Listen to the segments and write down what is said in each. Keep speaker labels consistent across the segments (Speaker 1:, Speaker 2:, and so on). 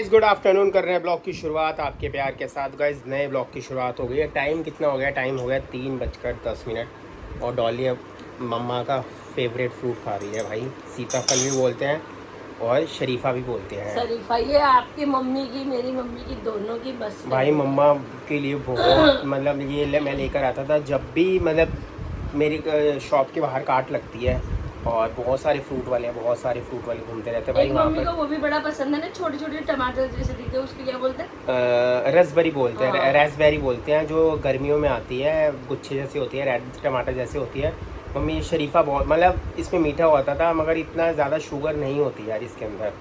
Speaker 1: Guys good afternoon कर रहे हैं ब्लॉग की शुरुआत आपके प्यार के साथ। गाइज नए ब्लॉग की शुरुआत हो गई है। टाइम कितना हो गया? टाइम हो गया 3:10 और डॉली अब मम्मा का फेवरेट फ्रूट खा रही है भाई। सीताफल भी बोलते हैं और शरीफा भी बोलते हैं।
Speaker 2: शरीफा ये आपकी मम्मी की मेरी मम्मी की दोनों की बस
Speaker 1: भाई मम्मा के लिए बहुत मतलब ये मैं लेकर आता था जब भी मतलब मेरी शॉप के बाहर काट लगती है और बहुत सारे फ्रूट वाले घूमते रहते हैं भाई।
Speaker 2: एक मम्मी को वो भी बड़ा पसंद है ना, छोटे छोटे टमाटर जैसे दिखते हैं, उसकी क्या बोलते हैं?
Speaker 1: रसबेरी बोलते हैं, रेसबेरी बोलते हैं, जो गर्मियों में आती है, गुच्छे जैसी होती है, रेड टमाटर जैसे होती है। मम्मी शरीफा बहुत मतलब इसमें मीठा होता था मगर इतना ज़्यादा शुगर नहीं होती यार इसके अंदर।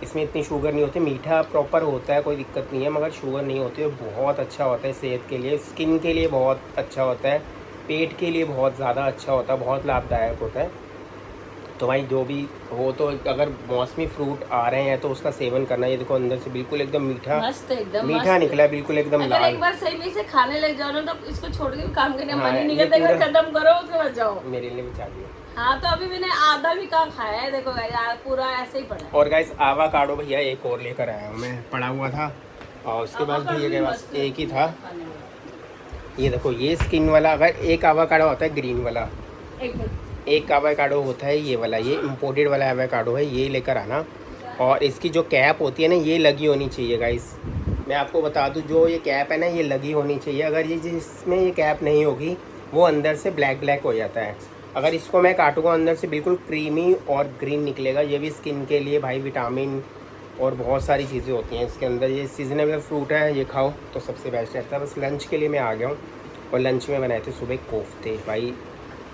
Speaker 1: इसमें इतनी शुगर नहीं होती, मीठा प्रॉपर होता है, कोई दिक्कत नहीं है, मगर शुगर नहीं होती है। बहुत अच्छा होता है सेहत के लिए, स्किन के लिए बहुत अच्छा होता है, पेट के लिए बहुत ज़्यादा अच्छा होता है, बहुत लाभदायक होता है। तो भाई जो भी हो, तो अगर मौसमी फ्रूट आ रहे हैं तो उसका सेवन करना। ये देखो अंदर से बिल्कुल एकदम मीठा
Speaker 2: मस्त, एकदम
Speaker 1: मीठा निकला, बिल्कुल एकदम
Speaker 2: अगर
Speaker 1: लाल।
Speaker 2: एक बार सही में से खाने लग जाओ ना तो इसको छोड़ के भी काम करने
Speaker 1: हाँ,
Speaker 2: मन ही नहीं
Speaker 1: ये
Speaker 2: करता।
Speaker 1: पूरा-
Speaker 2: खत्म करो उसके बाद जाओ।
Speaker 1: मेरे लिए भी चाहिए।
Speaker 2: हाँ तो अभी मैंने आधा भी कहाँ खाया है, देखो यार पूरा ऐसे ही पड़ा है।
Speaker 1: और गाइस आवाकाडो भैया एक और लेकर आया हूँ मैं, पड़ा हुआ था और उसके बाद भैया के पास एक ही था। ये देखो ये स्किन वाला, अगर एक आवाकाडो होता है ग्रीन वाला, एक एवोकाडो होता है ये वाला, ये इम्पोर्टेड वाला एवोकाडो है, ये लेकर आना। और इसकी जो कैप होती है ना ये लगी होनी चाहिए गाइस। मैं आपको बता दूं जो ये कैप है ना ये लगी होनी चाहिए। अगर ये जिसमें ये कैप नहीं होगी वो अंदर से ब्लैक ब्लैक हो जाता है। अगर इसको मैं काटूंगा अंदर से बिल्कुल क्रीमी और ग्रीन निकलेगा। ये भी स्किन के लिए भाई विटामिन और बहुत सारी चीज़ें होती हैं इसके अंदर। ये सीजनेबल फ्रूट है, ये खाओ तो सबसे बेस्ट रहता है। बस लंच के लिए मैं आ गया हूँ और लंच में बनाए थे सुबह कोफ्ते भाई,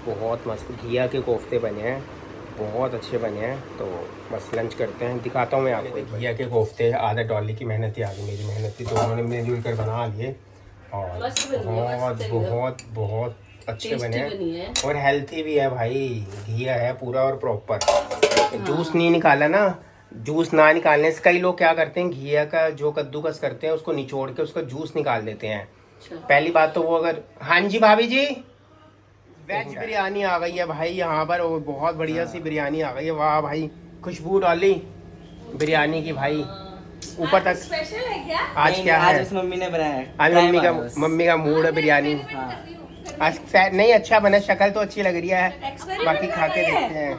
Speaker 1: बहुत मस्त घिया के कोफ्ते बने हैं, बहुत अच्छे बने हैं। तो बस लंच करते हैं, दिखाता हूँ मैं आपको। घिया के कोफ्ते आधा डॉली की मेहनत ही आ गई, मेरी मेहनत थी, तो उन्होंने मिलजुल कर बना लिए और बहुत बहुत बहुत अच्छे बने हैं और हेल्थी भी है भाई। घिया है पूरा और प्रॉपर, जूस नहीं निकाला ना। जूस ना निकालने से कई लोग क्या करते हैं, घिया का जो कद्दूकस करते हैं उसको निचोड़ के उसका जूस निकाल देते हैं। पहली बात तो वो अगर, हाँ जी भाभी जी, वेज बिरयानी आ गई है भाई यहाँ पर, बहुत बढ़िया सी बिरयानी आ गई है। वाह भाई, खुशबू डाली बिरयानी की भाई ऊपर तक।
Speaker 2: स्पेशल है क्या?
Speaker 1: आज क्या है?
Speaker 3: आज मम्मी ने बनाया है।
Speaker 1: आज मम्मी का मूड है बिरयानी। आज नहीं अच्छा बना, शक्ल तो अच्छी लग रही है, बाकी खा के देखते हैं।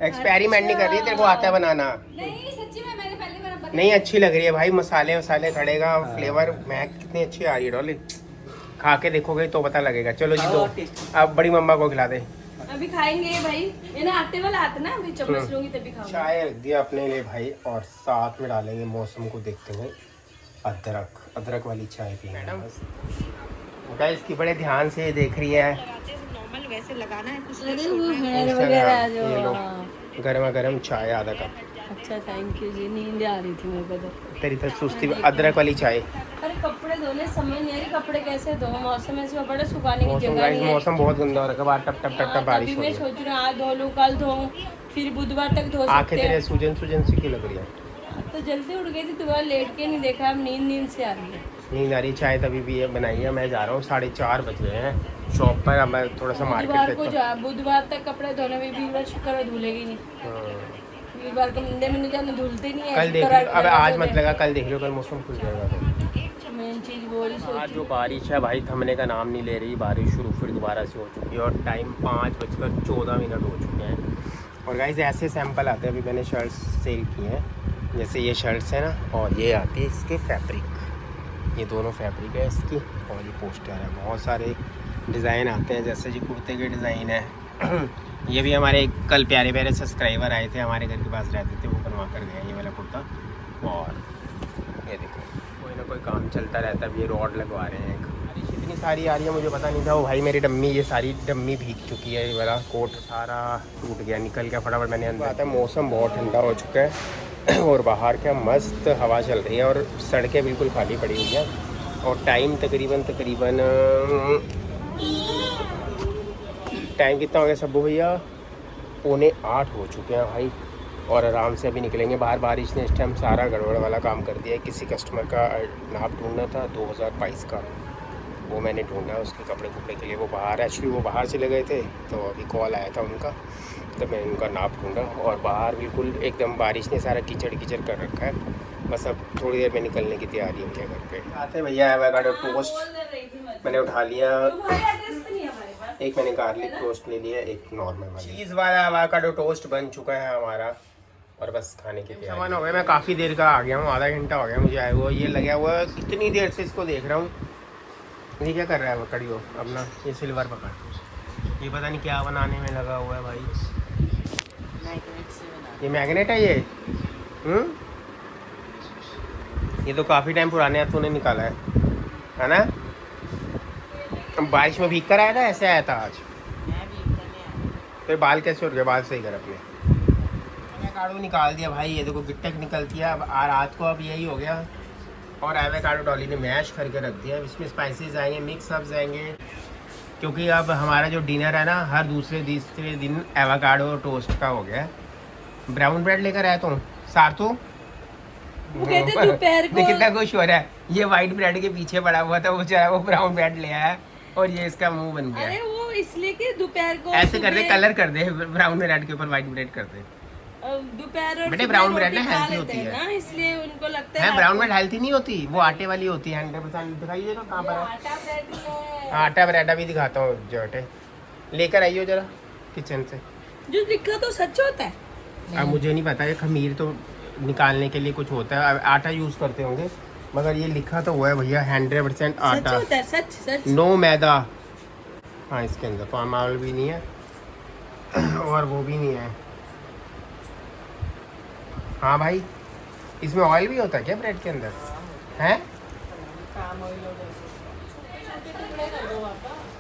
Speaker 1: एक्सपेरिमेंट नहीं कर रही है, तेरे को आता है बनाना?
Speaker 2: नहीं सच्ची में मैंने पहली बार
Speaker 1: नहीं अच्छी लग रही है भाई, मसाले वसाले खड़ेगा, फ्लेवर महक कितनी अच्छी आ रही है डॉली। खा के देखोगे तो पता लगेगा। चलो जी, दो अब बड़ी मम्मा को खिला दे।
Speaker 2: अभी खाएंगे भाई, मैंने आटे वाला हाथ ना, अभी चम्मच लूंगी तभी खाऊंगी।
Speaker 1: चाय रख दिया अपने लिए भाई और साथ में डालेंगे मौसम को देखते हुए अदरक वाली चाय पीएंगे। मैडम इसकी बड़े ध्यान से देख रही है।
Speaker 3: नॉर्मल वैसे लगाना है कुछ
Speaker 1: ये लो गर्मा गर्म चाय आधा कप।
Speaker 2: अच्छा थैंक यू जी, नींद आ रही थी मेरे को तो।
Speaker 1: तेरी तो सुस्ती, अदरक वाली चाय।
Speaker 2: अरे कपड़े धोने समय नहीं आ रही, कपड़े कैसे धो? मौसम ऐसे बड़ा सुखाने की
Speaker 1: मौसम
Speaker 2: जगह
Speaker 1: गाइस,
Speaker 2: नहीं है।
Speaker 1: मौसम बहुत गंदा हो रखा है, बाहर टप टप टप टप बारिश हो
Speaker 2: मैं
Speaker 1: रही है।
Speaker 2: सोच रही हूँ आज धो लूँ, कल धोऊं, फिर बुधवार तक धो
Speaker 1: आंखें
Speaker 2: सकते
Speaker 1: तेरे
Speaker 2: हैं।
Speaker 1: सूजन सी क्यों लग रही है?
Speaker 2: तो जल्दी उठ गई थी, तुम्हारा लेट के नहीं देखा, अब नींद से आ रही है।
Speaker 1: नींद आ रही, चाय तभी भी ये बनाई है। मैं जा रहा हूँ, 4:30 बज गए हैं शॉप पर। अब मैं थोड़ा सा मार्केट
Speaker 2: बुधवार तक कपड़े धोने में, वीरवार शुक्रवार धुलेगी नहीं। वीरवार को मंदिर में नहीं जाना, धुलते नहीं है।
Speaker 1: कल देख लो, अब आज मत लगा, कल देख लो, कल मौसम खुल जाएगा तो।
Speaker 2: मेन चीज वो ही
Speaker 1: आज जो बारिश है भाई थमने का नाम नहीं ले रही। बारिश शुरू फिर दोबारा से हो चुकी है और टाइम 5:14 हो चुके हैं। और गाइस ऐसे सैंपल आते हैं, अभी मैंने शर्ट्स सेल किए हैं, जैसे ये शर्ट्स है ना, और ये आती है इसके फैब्रिक, ये दोनों फैब्रिक है इसकी, और ये पोस्टर है। बहुत सारे डिज़ाइन आते हैं, जैसे जी कुर्ते के डिज़ाइन है। ये भी हमारे कल प्यारे प्यारे सब्सक्राइबर आए थे, हमारे घर के पास रहते थे, वो बनवा कर गए ये वाला कुर्ता। और ये देखो कोई ना कोई काम चलता रहता है। अब ये रॉड लगवा रहे हैं। बारिश इतनी सारी आ रही है, मुझे पता नहीं था। वो भाई मेरी डम्मी, ये सारी डम्मी भीग चुकी है, ये वाला कोट सारा टूट गया, निकल गया फटाफट मैंने अंदर आता है। मौसम बहुत ठंडा हो चुका है और बाहर क्या मस्त हवा चल रही है और सड़कें बिल्कुल खाली पड़ी हुई हैं। और टाइम तकरीबन टाइम कितना हो गया सब्बू भैया? 7:45 हो चुके हैं भाई और आराम से अभी निकलेंगे बाहर। बारिश ने इस टाइम सारा गड़बड़ वाला काम कर दिया है। किसी कस्टमर का नाप ढूंढना था 2022 का, वो मैंने ढूंढा उसके कपड़े के लिए। वो बाहर, एक्चुअली वो बाहर चले गए थे, तो अभी कॉल आया था उनका, तो मैंने उनका नाप ढूंढा। और बाहर बिल्कुल एकदम बारिश ने सारा कीचड़ कर रखा है बस अब थोड़ी देर में निकलने की तैयारी है भैया घर पे। आते भैया एवोकाडो टोस्ट मैंने उठा लिया, एक मैंने गार्लिक टोस्ट ले लिया, एक नॉर्मल वाला। चीज़ वाला एवोकाडो टोस्ट बन चुका है हमारा और बस खाने की तैयारी। सामान हो गया, मैं काफ़ी देर का आ गया हूँ, आधा घंटा हो गया मुझे आए हुआ। ये लगा हुआ है कितनी देर से इसको देख रहा हूँ। ये क्या कर रहा है कड़ियो अपना, ये सिल्वर पकड़, ये पता नहीं क्या बनाने में लगा हुआ है भाई। ये मैग्नेट है ये। ये तो काफ़ी टाइम पुराने हाथ तूने निकाला है ना? बारिश में भीग कर आया था, ऐसे आया था आज? तो बाल कैसे उठ गए? बाल सही कर अपने। एवोकाडो निकाल दिया भाई, ये देखो गिट्टक निकलती है। अब रात को अब यही हो गया। और एवोकाडो डॉली ने मैश करके रख दिया। इसमें स्पाइसेस आएंगे, मिक्स अप्स आएंगे, क्योंकि अब हमारा जो डिनर है ना हर दूसरे तीसरे दिन एवोकाडो टोस्ट का हो गया। ब्राउन ब्रेड लेकर आया तुम सार्थू?
Speaker 2: वो कहते दोपहर को
Speaker 1: कितना खुश हो रहा है। ये वाइट ब्रेड के पीछे पड़ा हुआ था, वो चाहे वो ब्राउन ब्रेड ले आया और ये इसका मुंह बन गया।
Speaker 2: अरे वो इसलिए कि दोपहर को
Speaker 1: ऐसे कर दे, कलर कर दे, ब्राउन ब्रेड के ऊपर वाइट ब्रेड कर दे।
Speaker 2: दोपहर और
Speaker 1: बेटे ब्राउन ब्रेड ना हेल्थी होती है
Speaker 2: ना, इसलिए उनको लगता है
Speaker 1: ब्राउन ब्रेड हेल्थी नहीं होती, वो आटे वाली होती है 100%। दिखाइए ना कहाँ पर है
Speaker 2: आटा ब्रेड है।
Speaker 1: आटा ब्रेड अभी दिखाता हूँ, जटे लेकर आइयो जरा किचन से।
Speaker 2: जो लिखा तो सच होता है।
Speaker 1: अब मुझे नहीं पता, ये खमीर तो निकालने के लिए कुछ होता है, आटा यूज़ करते होंगे, मगर ये लिखा तो हुआ है भैया 100% आटा,
Speaker 2: सच होता है, सच सच।
Speaker 1: नो मैदा। हाँ इसके अंदर पाम ऑयल भी नहीं है और वो भी नहीं है। हाँ भाई, इसमें ऑयल भी होता है क्या ब्रेड के अंदर? हैं?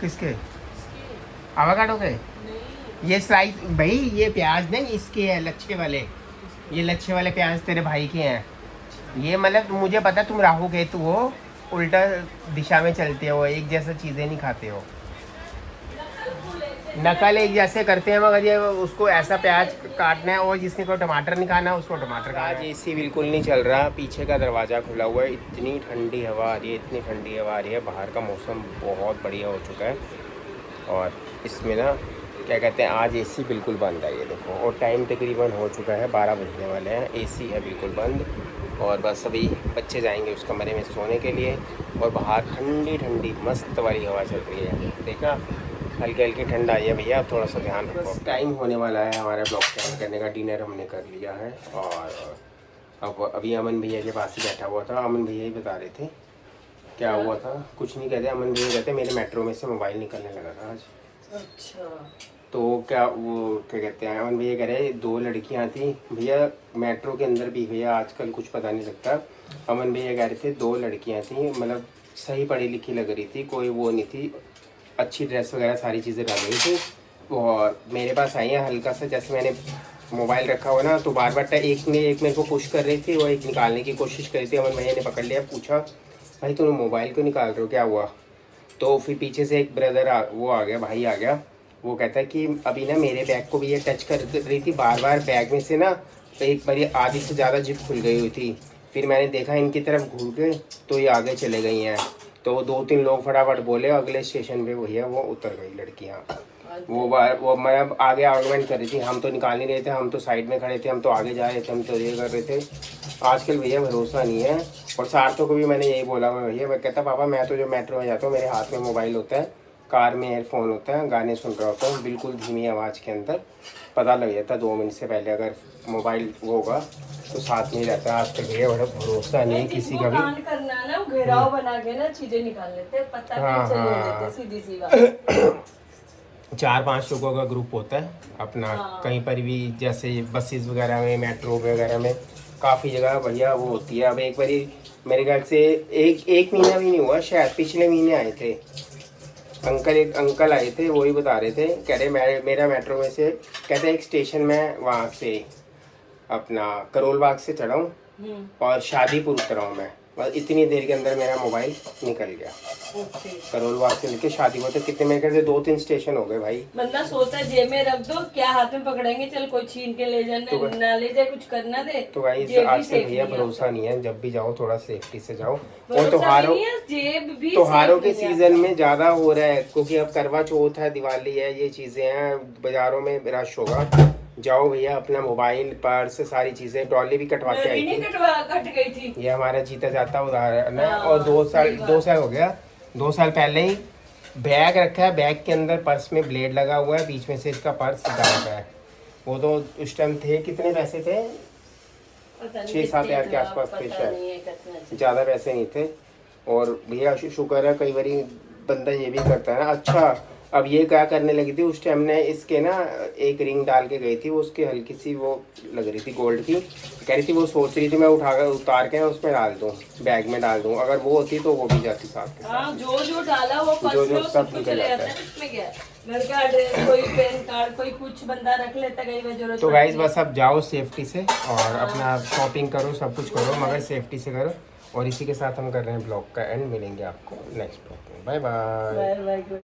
Speaker 1: किसके? एवोकाडो के? ये स्लाइस भाई, ये प्याज नहीं इसके है, लच्छे वाले। ये लच्छे वाले प्याज तेरे भाई के हैं। ये मतलब मुझे पता तुम राहु केतु हो, उल्टा दिशा में चलते हो, एक जैसा चीज़ें नहीं खाते हो, नकल एक जैसे करते हैं, मगर ये उसको ऐसा प्याज काटना है और जिसने को टमाटर नहीं खाना उसको टमाटर खाना है। एसी बिल्कुल नहीं चल रहा, पीछे का दरवाज़ा खुला हुआ है, इतनी ठंडी हवा आ रही है, इतनी ठंडी हवा आ रही है। बाहर का मौसम बहुत बढ़िया हो चुका है और इसमें ना क्या कहते हैं, आज एसी बिल्कुल बंद है। ये देखो, और टाइम तकरीबन हो चुका है 12 बजने वाले हैं, एसी है बिल्कुल बंद। और बस अभी बच्चे जाएंगे उस कमरे में सोने के लिए और बाहर ठंडी ठंडी मस्त वाली हवा चल रही है। देखा, हल्की हल्की ठंड आई है भैया, थोड़ा सा ध्यान रखो। टाइम होने वाला है हमारा ब्लॉग स्टार्ट करने का। डिनर हमने कर लिया है और अब अभी अमन भैया के पास ही बैठा हुआ था। अमन भैया ही बता रहे थे क्या हुआ था, कुछ नहीं कहते। अमन भैया कहते मेरे मेट्रो में से मोबाइल निकलने लगा था आज।
Speaker 2: अच्छा,
Speaker 1: तो क्या वो क्या कहते हैं, अमन भैया कह रहे 2 लड़कियां थी भैया मेट्रो के अंदर भी। भैया आजकल कुछ पता नहीं लगता। अमन भैया कह रहे थे 2 लड़कियां थी, मतलब सही पढ़ी लिखी लग रही थी, कोई वो नहीं थी, अच्छी ड्रेस वगैरह सारी चीज़ें डाल रही थी। और मेरे पास आई हैं, हल्का सा जैसे मैंने मोबाइल रखा हुआ ना तो बार बार एक मेरे को पुश कर रही थी, वो एक निकालने की कोशिश कर रही थी। अमन भैया ने पकड़ लिया, पूछा भाई तुम मोबाइल क्यों निकाल रहे हो, क्या हुआ? तो फिर पीछे से एक ब्रदर आ गया, भाई आ गया। वो कहता है कि अभी ना मेरे बैग को भी ये टच कर रही थी बार बार, बैग में से ना तो एक बार आधी से ज़्यादा जिप खुल गई हुई थी। फिर मैंने देखा इनकी तरफ घूर के तो ये आगे चले गई हैं। तो 2-3 लोग फटाफट बोले, अगले स्टेशन पे भैया वो उतर गई लड़कियाँ। वो मैं आगे आर्गूमेंट कर रही थी, हम तो निकाल नहीं रहे थे, हम तो साइड में खड़े थे, हम तो आगे जा रहे थे, हम तो ये कर रहे थे। आजकल भैया भरोसा नहीं है। और सार्थों को भी मैंने यही बोला भैया, मैं कहता पापा मैं तो जो मेट्रो में जाता हूँ मेरे हाथ में मोबाइल होता है, कार में एयरफोन होता है, गाने सुन रहा होता हूँ बिल्कुल धीमी आवाज़ के अंदर, पता लग जाता 2 मिनट से पहले अगर मोबाइल वो होगा तो साथ में ही रहता है। आज तक भैया बड़ा भरोसा नहीं है किसी का भी।
Speaker 2: करना ना घेराव बना के ना चीजें निकाल लेते, पता नहीं चलने देते, सीधी सी बात।
Speaker 1: 4-5 लोगों का ग्रुप होता है अपना। कहीं पर भी जैसे बसेस वगैरह में, मेट्रो वगैरह में, काफ़ी जगह बढ़िया वो होती है। अब एक बारी मेरे ख्याल से एक महीना भी नहीं हुआ शायद, पिछले महीने आए थे एक अंकल आए थे, वही बता रहे थे, कह रहे मेरा मेट्रो में से कहते एक स्टेशन में वहाँ से अपना करोल बाग से चढ़ा हूँ और शादीपुर उतरा हूँ मैं, बस इतनी देर के अंदर मेरा मोबाइल निकल गया। करोल बाग से लेके शादीपुर तक कितने, मेरे ख्याल से 2-3 स्टेशन हो गए भाई।
Speaker 2: बंदा सोचता है जेब में रख दो, क्या हाथ में पकड़ेंगे, चल कोई छीन के ले जाना तो ना ले जाए, कुछ करना दे।
Speaker 1: तो भाई आज से भैया भरोसा नहीं है, जब भी जाओ थोड़ा सेफ्टी से जाओ। और त्योहारों के सीजन में ज्यादा हो रहा है, क्योंकि अब करवा चौथ है, दिवाली है, ये चीजें हैं, बाजारों में रश होगा। जाओ भैया अपना मोबाइल पर्स सारी चीजें, ट्रॉली भी कटवा के आई
Speaker 2: नहीं
Speaker 1: थी।
Speaker 2: कट गई थी।
Speaker 1: ये हमारा जीता जाता उदाहरण है। और 2 साल हो गया, 2 साल पहले ही बैग रखा है, बैग के अंदर पर्स में ब्लेड लगा हुआ है, बीच में से इसका पर्स गायब है। वो तो उस टाइम थे, कितने पैसे थे, 6-7 हज़ार के आसपास थे शायद, ज़्यादा पैसे नहीं थे। और भैया शुक्र है, कई बार बंदा ये भी करता है ना। अच्छा अब ये क्या करने लगी थी उस टाइम ने, इसके ना एक रिंग डाल के गई थी, वो उसकी हल्की सी वो लग रही थी गोल्ड की, कह रही थी वो सोच रही थी मैं उतार के ना उसमें डाल दूँ, बैग में डाल दूँ। अगर वो होती तो वो भी जाती साथ के साथ।
Speaker 2: जो डाला वो
Speaker 1: जो सब निकल जाता है।
Speaker 2: इसमें क्या घर का एड्रेस, कोई पैन कार्ड, कोई कुछ बंदा रख लेता, कई बार जरूरत
Speaker 1: तो गाइस बस अब जाओ सेफ्टी से और अपना शॉपिंग करो, सब कुछ करो, मगर सेफ्टी से करो। और इसी के साथ हम कर रहे हैं ब्लॉग का एंड, मिलेंगे आपको नेक्स्ट ब्लॉग में। Bye bye.
Speaker 2: Bye bye.